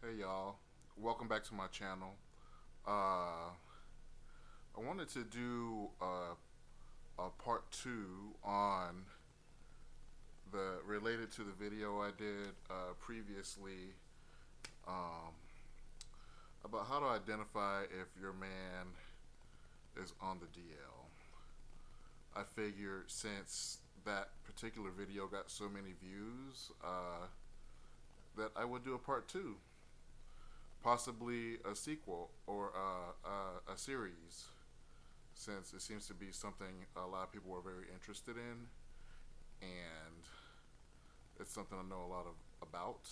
Hey y'all, welcome back to my channel. Uh, I wanted to do a part two on the related to the video I did previously um, about how to identify if your man is on the DL. I figured since that particular video got so many views that I would do a part two, possibly a sequel or a series, since it seems to be something a lot of people are very interested in, and it's something I know a lot of about.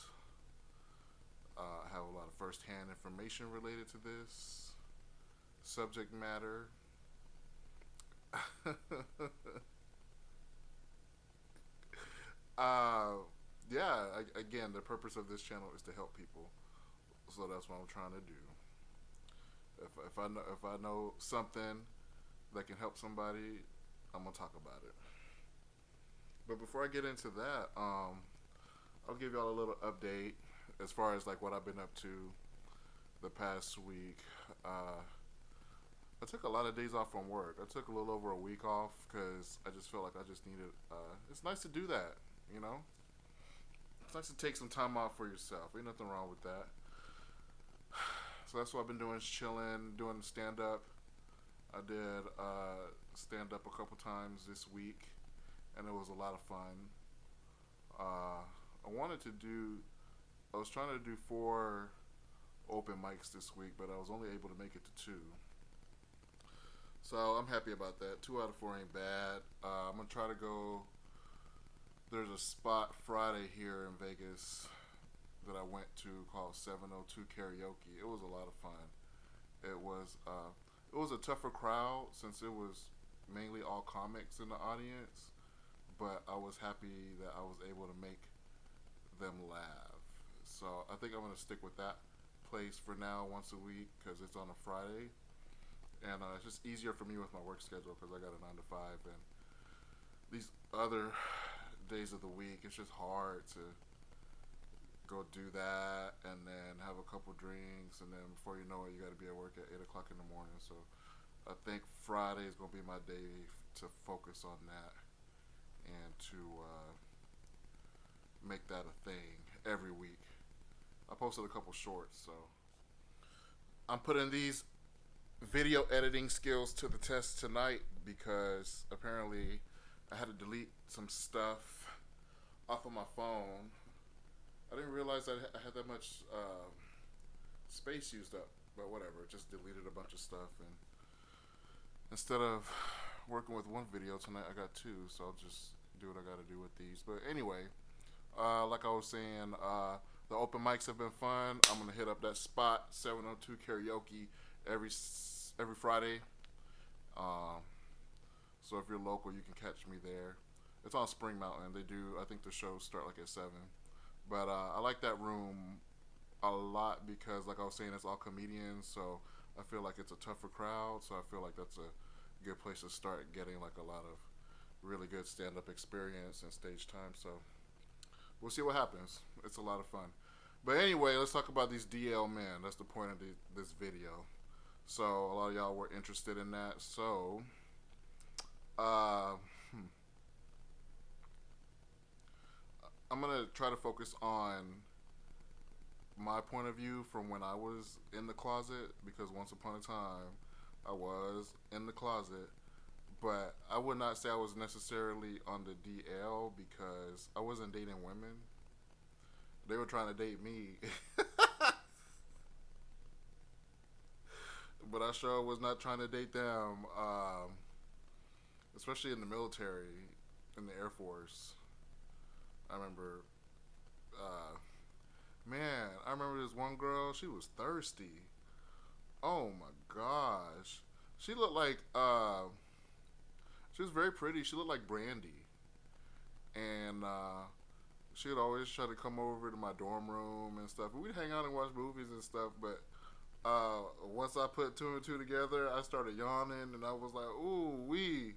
I have a lot of first-hand information related to this subject matter. uh, yeah, again, the purpose of this channel is to help people, so that's what I'm trying to do. If I know something that can help somebody, I'm gonna talk about it. But before I get into that, I'll give y'all a little update as far as like what I've been up to the past week. I took a lot of days off from work. I took a little over a week off because I just felt like I just needed. It's nice to do that, you know. It's nice to take some time off for yourself. Ain't nothing wrong with that. So that's what I've been doing, is chilling, doing stand up. I did stand up a couple times this week, and it was a lot of fun. I wanted to do. I was trying to do 4 open mics this week, but I was only able to make it to 2. So I'm happy about that. 2 out of 4 ain't bad. I'm gonna try to go. There's a spot Friday here in Vegas that I went to called 702 Karaoke. It was a lot of fun. It was a tougher crowd since it was mainly all comics in the audience, but I was happy that I was able to make them laugh. So I think I'm gonna stick with that place for now, once a week, because it's on a Friday, and it's just easier for me with my work schedule because I got a 9 to 5, and these other days of the week it's just hard to go do that and then have a couple drinks, and then before you know it, you got to be at work at 8 o'clock in the morning. So I think Friday is gonna be my day to focus on that and to make that a thing every week. I posted a couple shorts, so I'm putting these video editing skills to the test tonight because apparently I had to delete some stuff off of my phone. I didn't realize I had that much space used up, but whatever. Just deleted a bunch of stuff, and instead of working with one video tonight, I got 2, so I'll just do what I got to do with these. But anyway, like I was saying, the open mics have been fun. I'm gonna hit up that spot 702 Karaoke every Friday. Um, so if you're local, you can catch me there. It's on Spring Mountain. They do. I think the shows start like at 7. But I like that room a lot because, like I was saying, it's all comedians. So I feel like it's a tougher crowd. So I feel like that's a good place to start getting like a lot of really good stand-up experience and stage time. So we'll see what happens. It's a lot of fun. But anyway, let's talk about these DL men. That's the point of this video. So a lot of y'all were interested in that. So uh, I'm gonna try to focus on my point of view from when I was in the closet, because once upon a time I was in the closet, but I would not say I was necessarily on the DL because I wasn't dating women. They were trying to date me. But I sure was not trying to date them, especially in the military, in the Air Force. I remember, uh, man, I remember this one girl, she was thirsty. Oh my gosh. She looked like, she was very pretty. She looked like Brandy. And she would always try to come over to my dorm room and stuff. We'd hang out and watch movies and stuff, but once I put 2 and 2 together, I started yawning, and I was like, "Ooh, wee."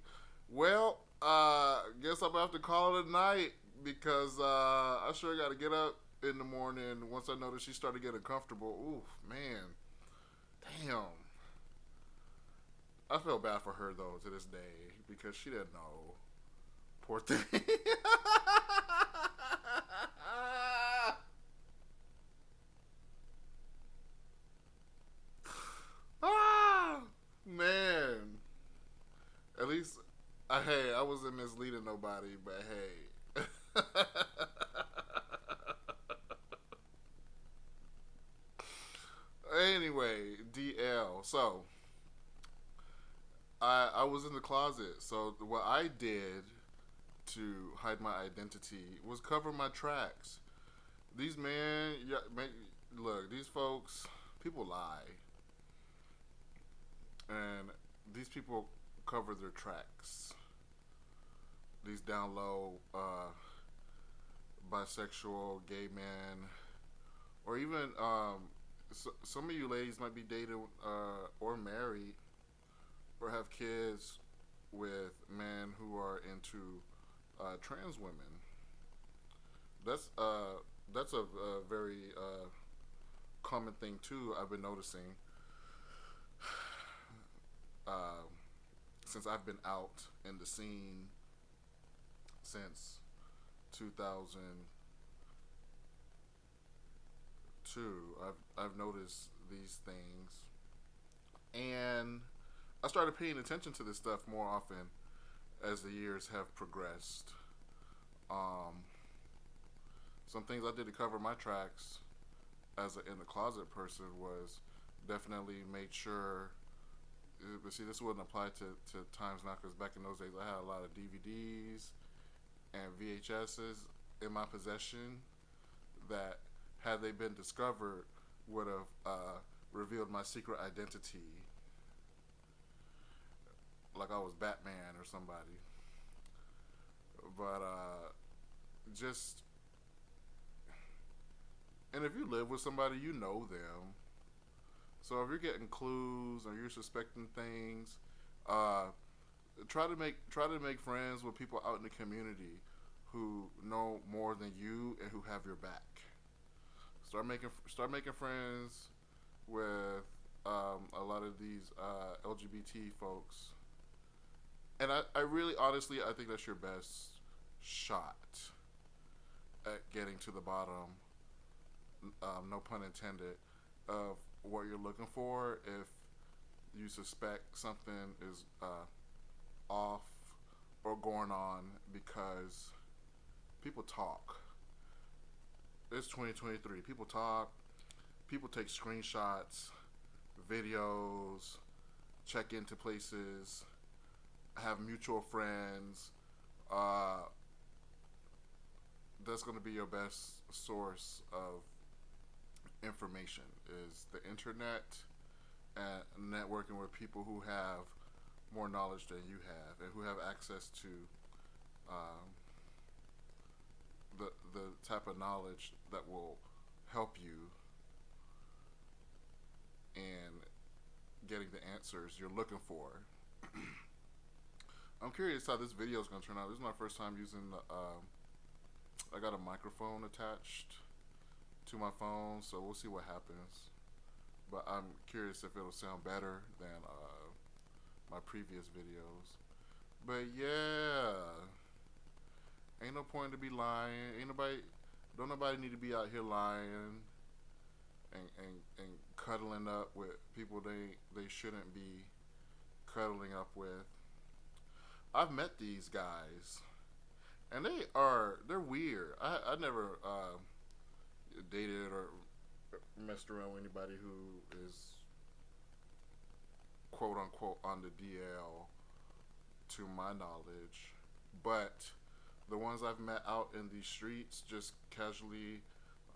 Well, guess I'm gonna have to call it a night because I sure got to get up in the morning. Once I noticed she started getting comfortable, ooh, man, damn. I feel bad for her though to this day because she didn't know. Poor thing. Ah, man. At least, hey, I wasn't misleading nobody, but hey. Anyway, DL. So, I was in the closet. So, what I did to hide my identity was cover my tracks. These men, yeah, man, look, these folks, people lie. And these people cover their tracks. These down low, bisexual, gay men, or even some of you ladies might be dating or married or have kids with men who are into trans women. That's uh, that's a very common thing too. I've been noticing uh, since I've been out in the scene since 2002. I've noticed these things, and I started paying attention to this stuff more often as the years have progressed. Um, some things I did to cover my tracks as an in the closet person was definitely made sure. But see, this wouldn't apply to times now because back in those days I had a lot of DVDs and VHSs in my possession that, had they been discovered, would have revealed my secret identity, like I was Batman or somebody. But just, and if you live with somebody, you know them. So if you're getting clues or you're suspecting things, uh, try to make friends with people out in the community who know more than you and who have your back. Start making friends with a lot of these LGBT folks, and I really honestly I think that's your best shot at getting to the bottom. No pun intended, of what you're looking for. If you suspect something is off or going on, because people talk. It's 2023. People talk. People take screenshots, videos, check into places, have mutual friends. Uh, that's going to be your best source of information is the internet and networking with people who have more knowledge than you have and who have access to um, the type of knowledge that will help you in getting the answers you're looking for. I'm curious how this video is going to turn out. This is my first time using the. I got a microphone attached to my phone, so we'll see what happens. But I'm curious if it'll sound better than my previous videos. But yeah, ain't no point to be lying. Don't nobody need to be out here lying and cuddling up with people they shouldn't be cuddling up with. I've met these guys, and they're weird. I never dated or messed around with anybody who is quote unquote on the DL to my knowledge, but the ones I've met out in the streets, just casually,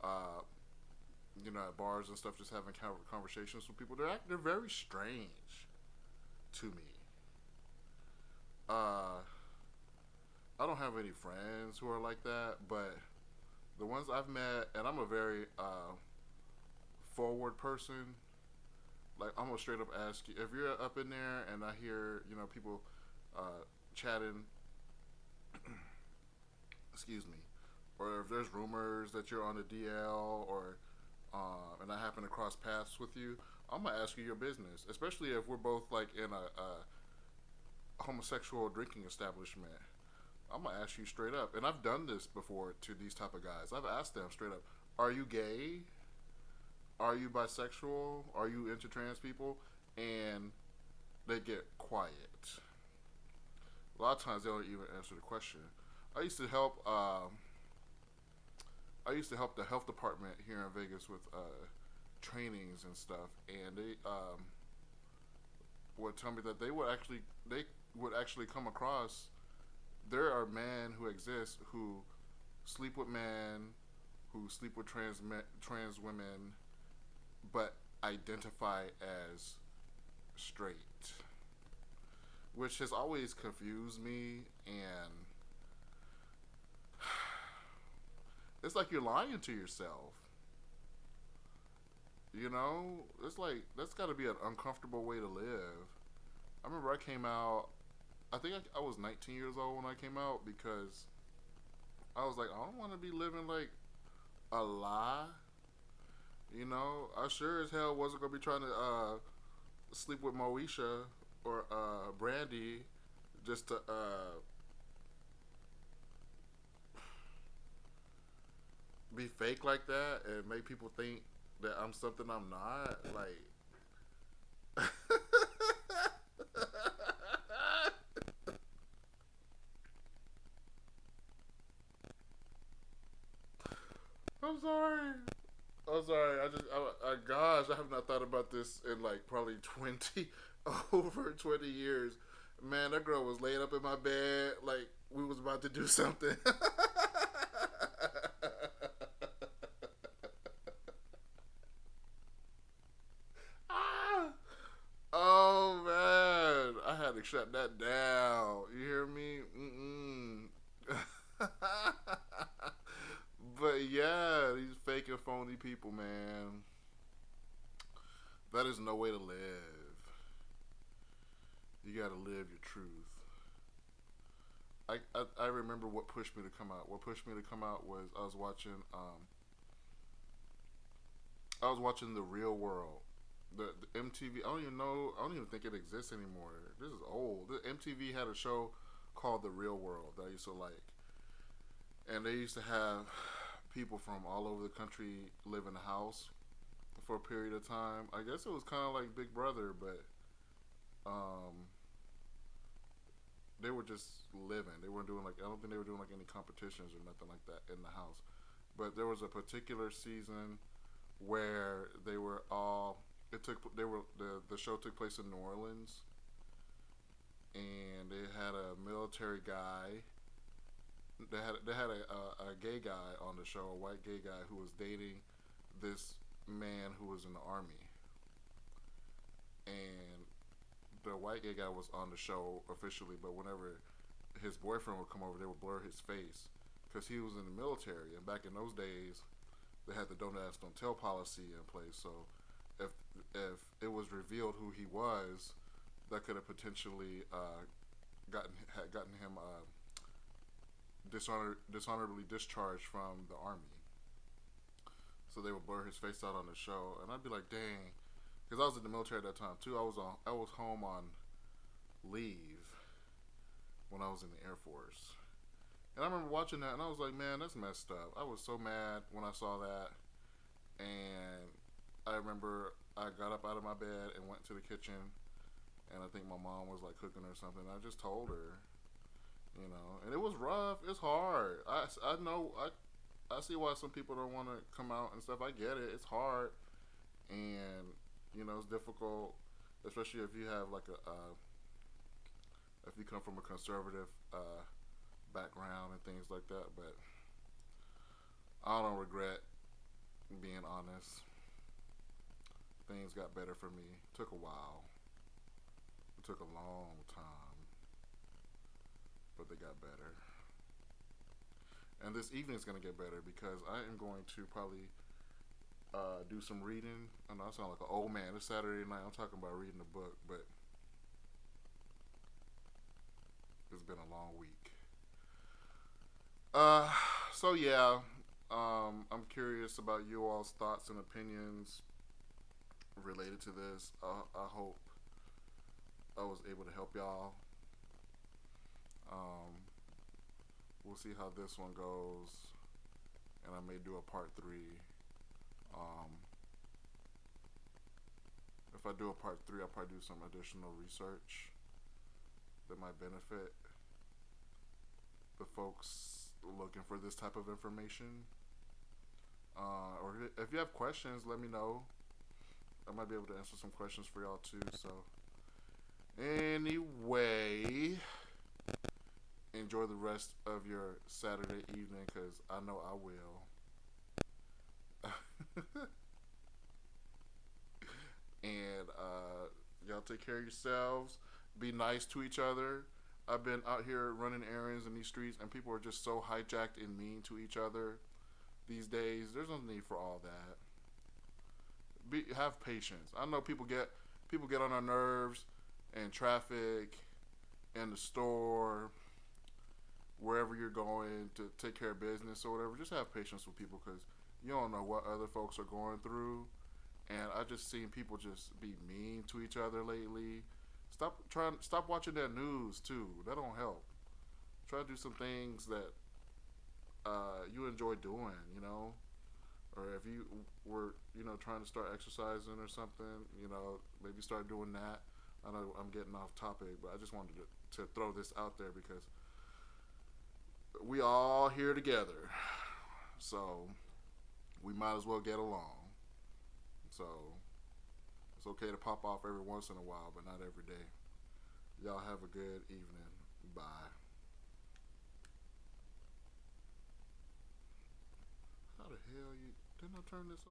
uh, at bars and stuff, just having conversations with people, they're very strange to me. Uh, I don't have any friends who are like that, but the ones I've met, and I'm a very forward person. Like, I'm gonna straight up ask you if you're up in there, and I hear people chatting, excuse me, or if there's rumors that you're on the DL, or and I happen to cross paths with you, I'm gonna ask you your business, especially if we're both like in a homosexual drinking establishment. I'm gonna ask you straight up, and I've done this before to these type of guys. I've asked them straight up, "Are you gay? Are you bisexual? Are you into trans people?" And they get quiet. A lot of times they don't even answer the question. I used to help. I used to help the health department here in Vegas with trainings and stuff, and they would tell me that they would actually come across. There are men who exist who sleep with men, who sleep with trans women, but identify as straight, which has always confused me. And it's like you're lying to yourself. You know, it's like that's got to be an uncomfortable way to live. I remember I came out. I think I was 19 years old when I came out because I was like, I don't want to be living like a lie. You know, I sure as hell wasn't gonna be trying to sleep with Moesha or Brandy just to be fake like that and make people think that I'm something I'm not. Like, I'm sorry. I'm sorry. Gosh, I have not thought about this in like probably 20, over 20 years. Man, that girl was laying up in my bed like we was about to do something. Ah! Oh man, I had to shut that down. You hear me? Mm-mm. But yeah, these fake and phony people, man. That is no way to live. You got to live your truth. I remember what pushed me to come out. What pushed me to come out was I was watching The Real World. The MTV. I don't even know. I don't even think it exists anymore. This is old. The MTV had a show called The Real World that I used to like, and they used to have people from all over the country live in a house for a period of time. I guess it was kind of like Big Brother, but um, they were just living. They weren't doing like, I don't think they were doing like any competitions or nothing like that in the house. But there was a particular season where they were all it took they were the show took place in New Orleans, and they had a military guy. They had a gay guy on the show, a white gay guy who was dating this man who was in the army, and the white gay guy was on the show officially, but whenever his boyfriend would come over, they would blur his face because he was in the military, and back in those days, they had the "don't ask, don't tell" policy in place. So if if it was revealed who he was, that could have potentially gotten him dishonorably discharged from the army. So they would blur his face out on the show, and I'd be like, dang, because I was in the military at that time too. I was home on leave when I was in the Air Force, and I remember watching that, and I was like, man, that's messed up. I was so mad when I saw that, and I remember I got up out of my bed and went to the kitchen, and I think my mom was like cooking or something. I just told her, you know, and it was rough. It's hard. I know. I see why some people don't want to come out and stuff. I get it. It's hard, and you know, it's difficult, especially if you have like if you come from a conservative background and things like that. But I don't regret being honest. Things got better for me. It took a while. It took a long time, but they got better. And this evening's gonna get better because I am going to probably do some reading. I know I sound like an old man. It's Saturday night. I'm talking about reading a book, but it's been a long week. So yeah, I'm curious about you all's thoughts and opinions related to this. I hope I was able to help y'all. Um, we'll see how this one goes, and I may do a part three. Um, if I do a part three, I'll probably do some additional research that might benefit the folks looking for this type of information. Or if you have questions, let me know. I might be able to answer some questions for y'all too. So, anyway, enjoy the rest of your Saturday evening because I know I will. And y'all take care of yourselves. Be nice to each other. I've been out here running errands in these streets, and people are just so hijacked and mean to each other these days. There's no need for all that. Have patience. I know people get on our nerves in traffic, in the store, wherever you're going to take care of business or whatever. Just have patience with people because you don't know what other folks are going through. And I just seen people just be mean to each other lately. Stop watching that news too. That don't help. Try to do some things that you enjoy doing, or if you were, trying to start exercising or something, maybe start doing that. I know I'm getting off topic, but I just wanted to throw this out there because we all here together, so we might as well get along. So it's okay to pop off every once in a while, but not every day. Y'all have a good evening. Bye. How the hell you didn't I turn this